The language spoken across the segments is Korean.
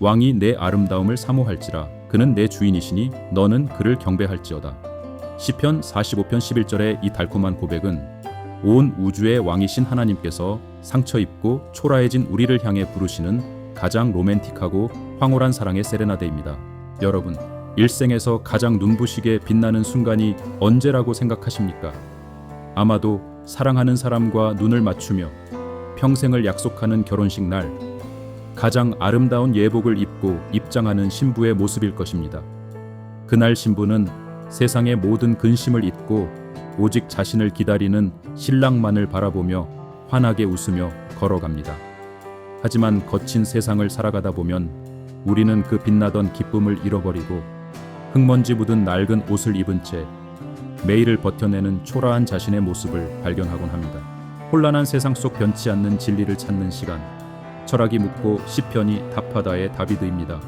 왕이 내 아름다움을 사모할지라 그는 내 주인이시니 너는 그를 경배할지어다. 시편 45편 11절의 이 달콤한 고백은 온 우주의 왕이신 하나님께서 상처 입고 초라해진 우리를 향해 부르시는 가장 로맨틱하고 황홀한 사랑의 세레나데입니다. 여러분, 일생에서 가장 눈부시게 빛나는 순간이 언제라고 생각하십니까? 아마도 사랑하는 사람과 눈을 맞추며 평생을 약속하는 결혼식 날, 가장 아름다운 예복을 입고 입장하는 신부의 모습일 것입니다. 그날 신부는 세상의 모든 근심을 잊고 오직 자신을 기다리는 신랑만을 바라보며 환하게 웃으며 걸어갑니다. 하지만 거친 세상을 살아가다 보면 우리는 그 빛나던 기쁨을 잃어버리고 흙먼지 묻은 낡은 옷을 입은 채 매일을 버텨내는 초라한 자신의 모습을 발견하곤 합니다. 혼란한 세상 속 변치 않는 진리를 찾는 시간, 철학이 묻고 시편이 답하다의 다비드입니다.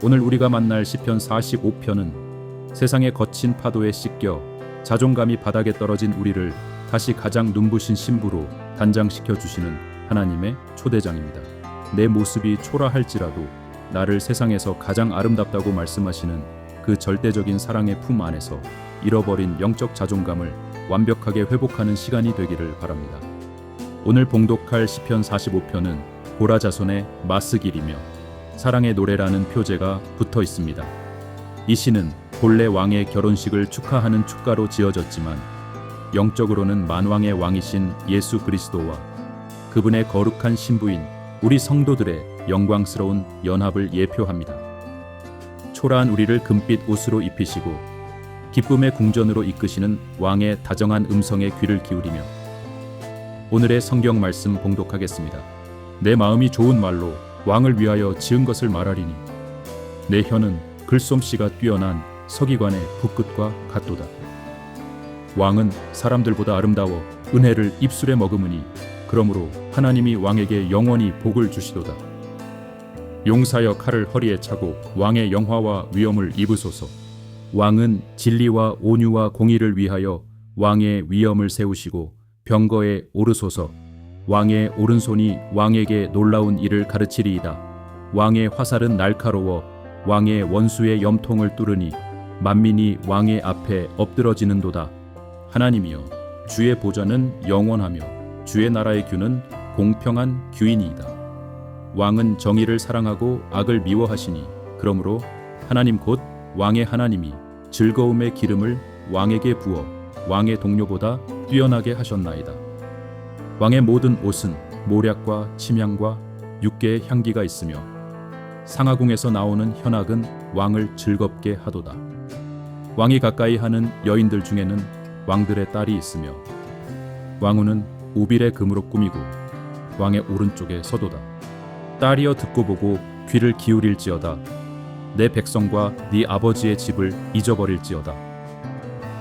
오늘 우리가 만날 시편 45편은 세상의 거친 파도에 씻겨 자존감이 바닥에 떨어진 우리를 다시 가장 눈부신 신부로 단장시켜 주시는 하나님의 초대장입니다. 내 모습이 초라할지라도 나를 세상에서 가장 아름답다고 말씀하시는 그 절대적인 사랑의 품 안에서 잃어버린 영적 자존감을 완벽하게 회복하는 시간이 되기를 바랍니다. 오늘 봉독할 시편 45편은 고라 자손의 마스길이며 사랑의 노래라는 표제가 붙어 있습니다. 이 시는 본래 왕의 결혼식을 축하하는 축가로 지어졌지만 영적으로는 만왕의 왕이신 예수 그리스도와 그분의 거룩한 신부인 우리 성도들의 영광스러운 연합을 예표합니다. 초라한 우리를 금빛 옷으로 입히시고 기쁨의 궁전으로 이끄시는 왕의 다정한 음성에 귀를 기울이며 오늘의 성경 말씀 봉독하겠습니다. 내 마음이 좋은 말로 왕을 위하여 지은 것을 말하리니 내 혀는 글솜씨가 뛰어난 서기관의 붓끝과 같도다. 왕은 사람들보다 아름다워 은혜를 입술에 머금으니 그러므로 하나님이 왕에게 영원히 복을 주시도다. 용사여 칼을 허리에 차고 왕의 영화와 위엄을 입으소서. 왕은 진리와 온유와 공의를 위하여 왕의 위엄을 세우시고 병거에 오르소서. 왕의 오른손이 왕에게 놀라운 일을 가르치리이다. 왕의 화살은 날카로워 왕의 원수의 염통을 뚫으니 만민이 왕의 앞에 엎드러지는도다. 하나님이여, 주의 보좌는 영원하며 주의 나라의 규는 공평한 규이니이다. 왕은 정의를 사랑하고 악을 미워하시니 그러므로 하나님 곧 왕의 하나님이 즐거움의 기름을 왕에게 부어 왕의 동료보다 뛰어나게 하셨나이다. 왕의 모든 옷은 모략과 침향과 육개의 향기가 있으며 상하궁에서 나오는 현악은 왕을 즐겁게 하도다. 왕이 가까이 하는 여인들 중에는 왕들의 딸이 있으며 왕후는 우빌의 금으로 꾸미고 왕의 오른쪽에 서도다. 딸이여 듣고 보고 귀를 기울일지어다. 내 백성과 네 아버지의 집을 잊어버릴지어다.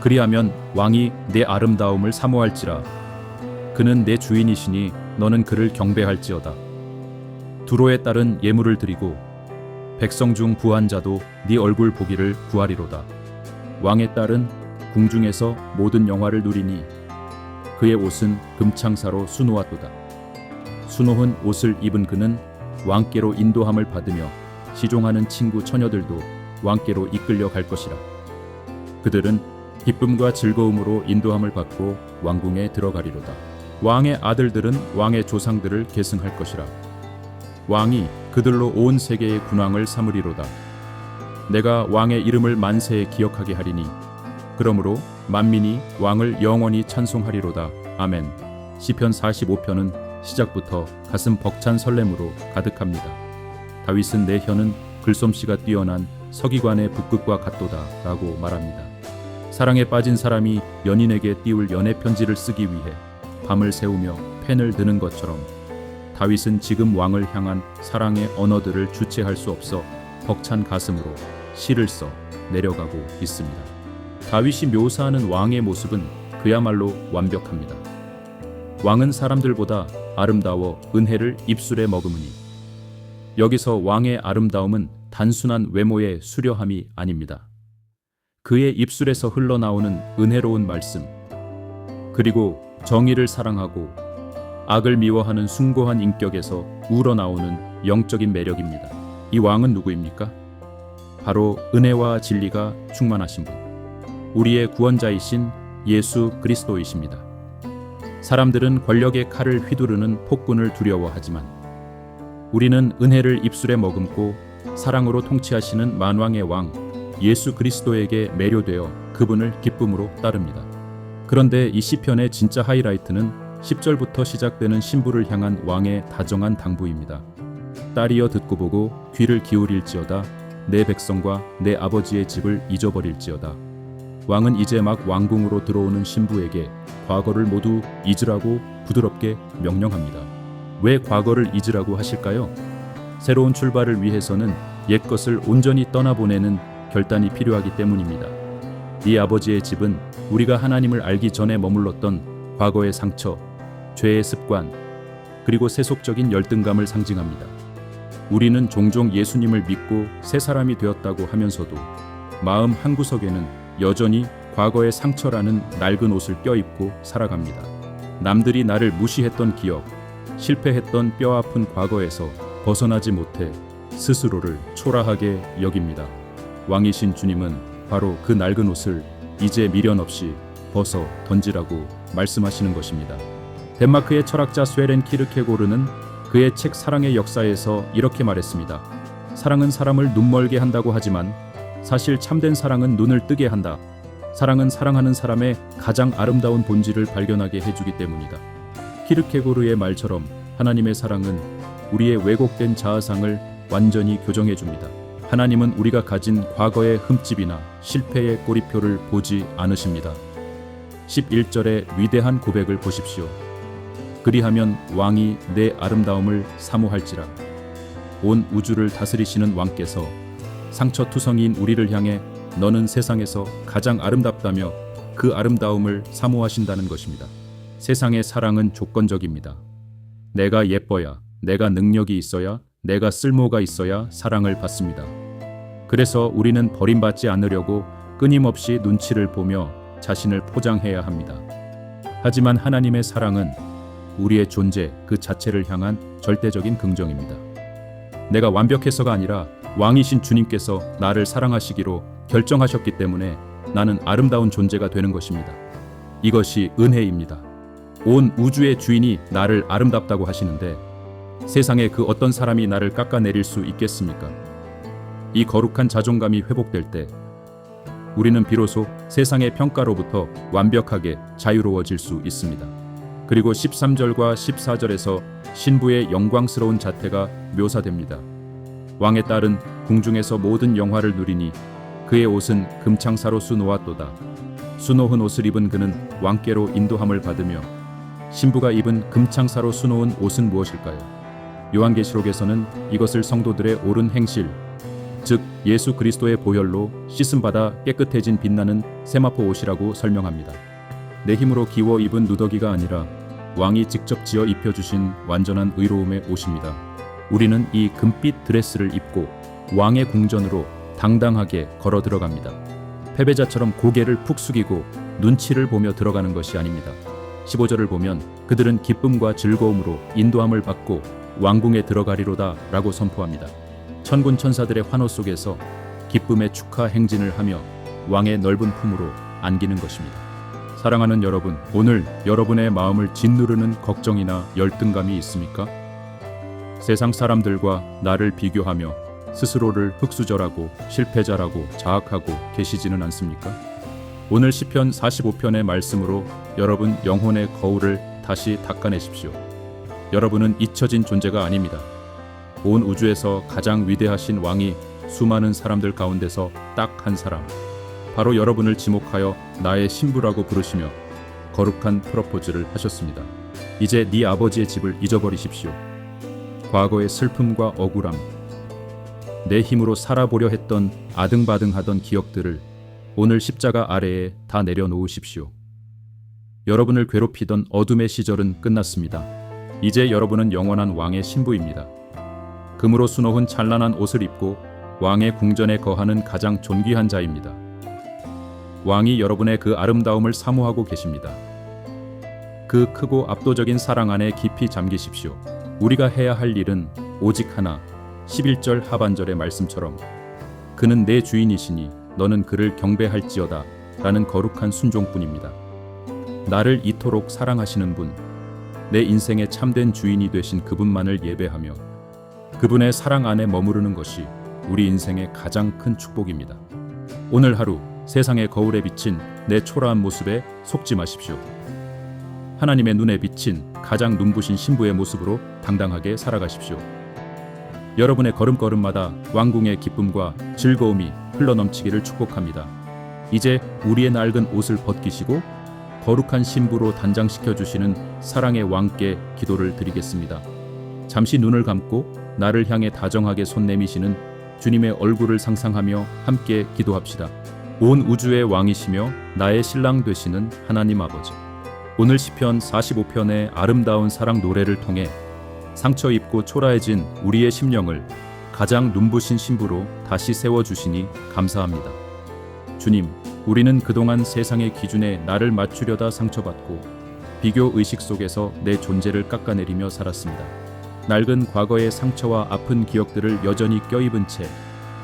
그리하면 왕이 내 아름다움을 사모할지라. 그는 내 주인이시니 너는 그를 경배할지어다. 두로의 딸은 예물을 드리고 백성 중 부한 자도 네 얼굴 보기를 구하리로다. 왕의 딸은 궁중에서 모든 영화를 누리니 그의 옷은 금창사로 수놓았도다. 수놓은 옷을 입은 그는 왕께로 인도함을 받으며 시종하는 친구 처녀들도 왕께로 이끌려 갈 것이라. 그들은 기쁨과 즐거움으로 인도함을 받고 왕궁에 들어가리로다. 왕의 아들들은 왕의 조상들을 계승할 것이라. 왕이 그들로 온 세계의 군왕을 삼으리로다. 내가 왕의 이름을 만세에 기억하게 하리니 그러므로 만민이 왕을 영원히 찬송하리로다. 아멘. 시편 45편은 시작부터 가슴 벅찬 설렘으로 가득합니다. 다윗은 내 혀는 글솜씨가 뛰어난 서기관의 붓끝과 같도다 라고 말합니다. 사랑에 빠진 사람이 연인에게 띄울 연애 편지를 쓰기 위해 밤을 새우며 펜을 드는 것처럼 다윗은 지금 왕을 향한 사랑의 언어들을 주체할 수 없어 벅찬 가슴으로 시를 써 내려가고 있습니다. 다윗이 묘사하는 왕의 모습은 그야말로 완벽합니다. 왕은 사람들보다 아름다워 은혜를 입술에 머금으니 여기서 왕의 아름다움은 단순한 외모의 수려함이 아닙니다. 그의 입술에서 흘러나오는 은혜로운 말씀, 그리고 정의를 사랑하고 악을 미워하는 숭고한 인격에서 우러나오는 영적인 매력입니다. 이 왕은 누구입니까? 바로 은혜와 진리가 충만하신 분, 우리의 구원자이신 예수 그리스도이십니다. 사람들은 권력의 칼을 휘두르는 폭군을 두려워하지만 우리는 은혜를 입술에 머금고 사랑으로 통치하시는 만왕의 왕 예수 그리스도에게 매료되어 그분을 기쁨으로 따릅니다. 그런데 이 시편의 진짜 하이라이트는 10절부터 시작되는 신부를 향한 왕의 다정한 당부입니다. 딸이여 듣고 보고 귀를 기울일지어다. 내 백성과 내 아버지의 집을 잊어버릴지어다. 왕은 이제 막 왕궁으로 들어오는 신부에게 과거를 모두 잊으라고 부드럽게 명령합니다. 왜 과거를 잊으라고 하실까요? 새로운 출발을 위해서는 옛것을 온전히 떠나보내는 결단이 필요하기 때문입니다. 네 아버지의 집은 우리가 하나님을 알기 전에 머물렀던 과거의 상처, 죄의 습관, 그리고 세속적인 열등감을 상징합니다. 우리는 종종 예수님을 믿고 새 사람이 되었다고 하면서도 마음 한구석에는 여전히 과거의 상처라는 낡은 옷을 껴입고 살아갑니다. 남들이 나를 무시했던 기억, 실패했던 뼈아픈 과거에서 벗어나지 못해 스스로를 초라하게 여깁니다. 왕이신 주님은 바로 그 낡은 옷을 이제 미련 없이 벗어 던지라고 말씀하시는 것입니다. 덴마크의 철학자 스웨렌 키르케고르는 그의 책 사랑의 역사에서 이렇게 말했습니다. 사랑은 사람을 눈멀게 한다고 하지만 사실 참된 사랑은 눈을 뜨게 한다. 사랑은 사랑하는 사람의 가장 아름다운 본질을 발견하게 해주기 때문이다. 키르케고르의 말처럼 하나님의 사랑은 우리의 왜곡된 자아상을 완전히 교정해줍니다. 하나님은 우리가 가진 과거의 흠집이나 실패의 꼬리표를 보지 않으십니다. 11절의 위대한 고백을 보십시오. 그리하면 왕이 내 아름다움을 사모할지라. 온 우주를 다스리시는 왕께서 상처투성이인 우리를 향해 너는 세상에서 가장 아름답다며 그 아름다움을 사모하신다는 것입니다. 세상의 사랑은 조건적입니다. 내가 예뻐야, 내가 능력이 있어야, 내가 쓸모가 있어야 사랑을 받습니다. 그래서 우리는 버림받지 않으려고 끊임없이 눈치를 보며 자신을 포장해야 합니다. 하지만 하나님의 사랑은 우리의 존재 그 자체를 향한 절대적인 긍정입니다. 내가 완벽해서가 아니라 왕이신 주님께서 나를 사랑하시기로 결정하셨기 때문에 나는 아름다운 존재가 되는 것입니다. 이것이 은혜입니다. 온 우주의 주인이 나를 아름답다고 하시는데 세상에 그 어떤 사람이 나를 깎아내릴 수 있겠습니까? 이 거룩한 자존감이 회복될 때 우리는 비로소 세상의 평가로부터 완벽하게 자유로워질 수 있습니다. 그리고 13절과 14절에서 신부의 영광스러운 자태가 묘사됩니다. 왕의 딸은 궁중에서 모든 영화를 누리니 그의 옷은 금창사로 수놓았도다. 수놓은 옷을 입은 그는 왕께로 인도함을 받으며 신부가 입은 금창사로 수놓은 옷은 무엇일까요? 요한계시록에서는 이것을 성도들의 옳은 행실, 즉 예수 그리스도의 보혈로 씻음받아 깨끗해진 빛나는 세마포 옷이라고 설명합니다. 내 힘으로 기워 입은 누더기가 아니라 왕이 직접 지어 입혀주신 완전한 의로움의 옷입니다. 우리는 이 금빛 드레스를 입고 왕의 궁전으로 당당하게 걸어 들어갑니다. 패배자처럼 고개를 푹 숙이고 눈치를 보며 들어가는 것이 아닙니다. 15절을 보면 그들은 기쁨과 즐거움으로 인도함을 받고 왕궁에 들어가리로다 라고 선포합니다. 천군 천사들의 환호 속에서 기쁨의 축하 행진을 하며 왕의 넓은 품으로 안기는 것입니다. 사랑하는 여러분, 오늘 여러분의 마음을 짓누르는 걱정이나 열등감이 있습니까? 세상 사람들과 나를 비교하며 스스로를 흑수저라고 실패자라고 자학하고 계시지는 않습니까? 오늘 시편 45편의 말씀으로 여러분 영혼의 거울을 다시 닦아내십시오. 여러분은 잊혀진 존재가 아닙니다. 온 우주에서 가장 위대하신 왕이 수많은 사람들 가운데서 딱 한 사람, 바로 여러분을 지목하여 나의 신부라고 부르시며 거룩한 프로포즈를 하셨습니다. 이제 네 아버지의 집을 잊어버리십시오. 과거의 슬픔과 억울함, 내 힘으로 살아보려 했던 아등바등하던 기억들을 오늘 십자가 아래에 다 내려놓으십시오. 여러분을 괴롭히던 어둠의 시절은 끝났습니다. 이제 여러분은 영원한 왕의 신부입니다. 금으로 수놓은 찬란한 옷을 입고 왕의 궁전에 거하는 가장 존귀한 자입니다. 왕이 여러분의 그 아름다움을 사모하고 계십니다. 그 크고 압도적인 사랑 안에 깊이 잠기십시오. 우리가 해야 할 일은 오직 하나, 11절 하반절의 말씀처럼 그는 내 주인이시니 너는 그를 경배할지어다 라는 거룩한 순종뿐입니다. 나를 이토록 사랑하시는 분, 내 인생의 참된 주인이 되신 그분만을 예배하며 그분의 사랑 안에 머무르는 것이 우리 인생의 가장 큰 축복입니다. 오늘 하루 세상의 거울에 비친 내 초라한 모습에 속지 마십시오. 하나님의 눈에 비친 가장 눈부신 신부의 모습으로 당당하게 살아가십시오. 여러분의 걸음걸음마다 왕궁의 기쁨과 즐거움이 흘러넘치기를 축복합니다. 이제 우리의 낡은 옷을 벗기시고 거룩한 신부로 단장시켜 주시는 사랑의 왕께 기도를 드리겠습니다. 잠시 눈을 감고 나를 향해 다정하게 손 내미시는 주님의 얼굴을 상상하며 함께 기도합시다. 온 우주의 왕이시며 나의 신랑 되시는 하나님 아버지, 오늘 시편 45편의 아름다운 사랑 노래를 통해 상처 입고 초라해진 우리의 심령을 가장 눈부신 신부로 다시 세워주시니 감사합니다. 주님, 우리는 그동안 세상의 기준에 나를 맞추려다 상처받고 비교 의식 속에서 내 존재를 깎아내리며 살았습니다. 낡은 과거의 상처와 아픈 기억들을 여전히 껴입은 채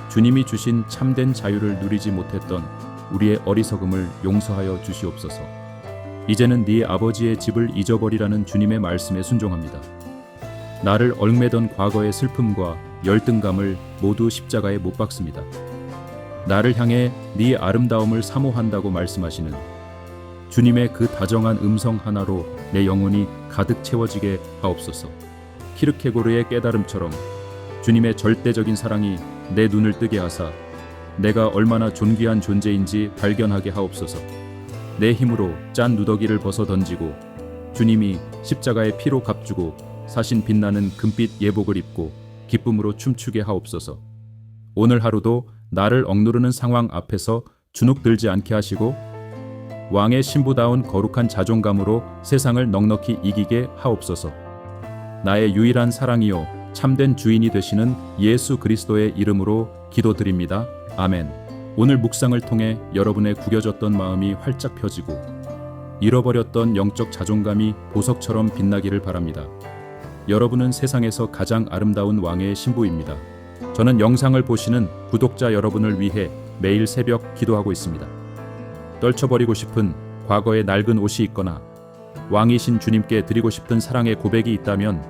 주님이 주신 참된 자유를 누리지 못했던 우리의 어리석음을 용서하여 주시옵소서. 이제는 네 아버지의 집을 잊어버리라는 주님의 말씀에 순종합니다. 나를 얽매던 과거의 슬픔과 열등감을 모두 십자가에 못 박습니다. 나를 향해 네 아름다움을 사모한다고 말씀하시는 주님의 그 다정한 음성 하나로 내 영혼이 가득 채워지게 하옵소서. 키르케고르의 깨달음처럼 주님의 절대적인 사랑이 내 눈을 뜨게 하사 내가 얼마나 존귀한 존재인지 발견하게 하옵소서. 내 힘으로 짠 누더기를 벗어 던지고 주님이 십자가의 피로 값주고 사신 빛나는 금빛 예복을 입고 기쁨으로 춤추게 하옵소서. 오늘 하루도 나를 억누르는 상황 앞에서 주눅들지 않게 하시고 왕의 신부다운 거룩한 자존감으로 세상을 넉넉히 이기게 하옵소서. 나의 유일한 사랑이요 참된 주인이 되시는 예수 그리스도의 이름으로 기도드립니다. 아멘. 오늘 묵상을 통해 여러분의 구겨졌던 마음이 활짝 펴지고 잃어버렸던 영적 자존감이 보석처럼 빛나기를 바랍니다. 여러분은 세상에서 가장 아름다운 왕의 신부입니다. 저는 영상을 보시는 구독자 여러분을 위해 매일 새벽 기도하고 있습니다. 떨쳐버리고 싶은 과거의 낡은 옷이 있거나 왕이신 주님께 드리고 싶은 사랑의 고백이 있다면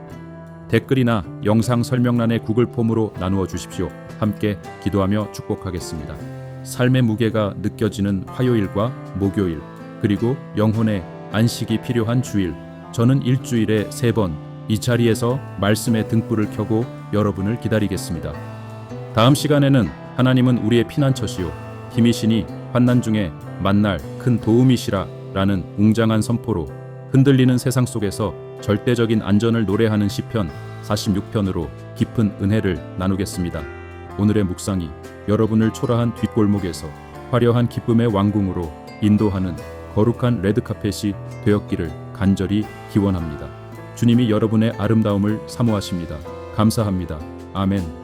댓글이나 영상 설명란의 구글 폼으로 나누어 주십시오. 함께 기도하며 축복하겠습니다. 삶의 무게가 느껴지는 화요일과 목요일, 그리고 영혼의 안식이 필요한 주일, 저는 일주일에 3번 이 자리에서 말씀의 등불을 켜고 여러분을 기다리겠습니다. 다음 시간에는 하나님은 우리의 피난처시요 힘이시니 환난 중에 만날 큰 도움이시라 라는 웅장한 선포로 흔들리는 세상 속에서 절대적인 안전을 노래하는 시편 46편으로 깊은 은혜를 나누겠습니다. 오늘의 묵상이 여러분을 초라한 뒷골목에서 화려한 기쁨의 왕궁으로 인도하는 거룩한 레드카펫이 되었기를 간절히 기원합니다. 주님이 여러분의 아름다움을 사모하십니다. 감사합니다. 아멘.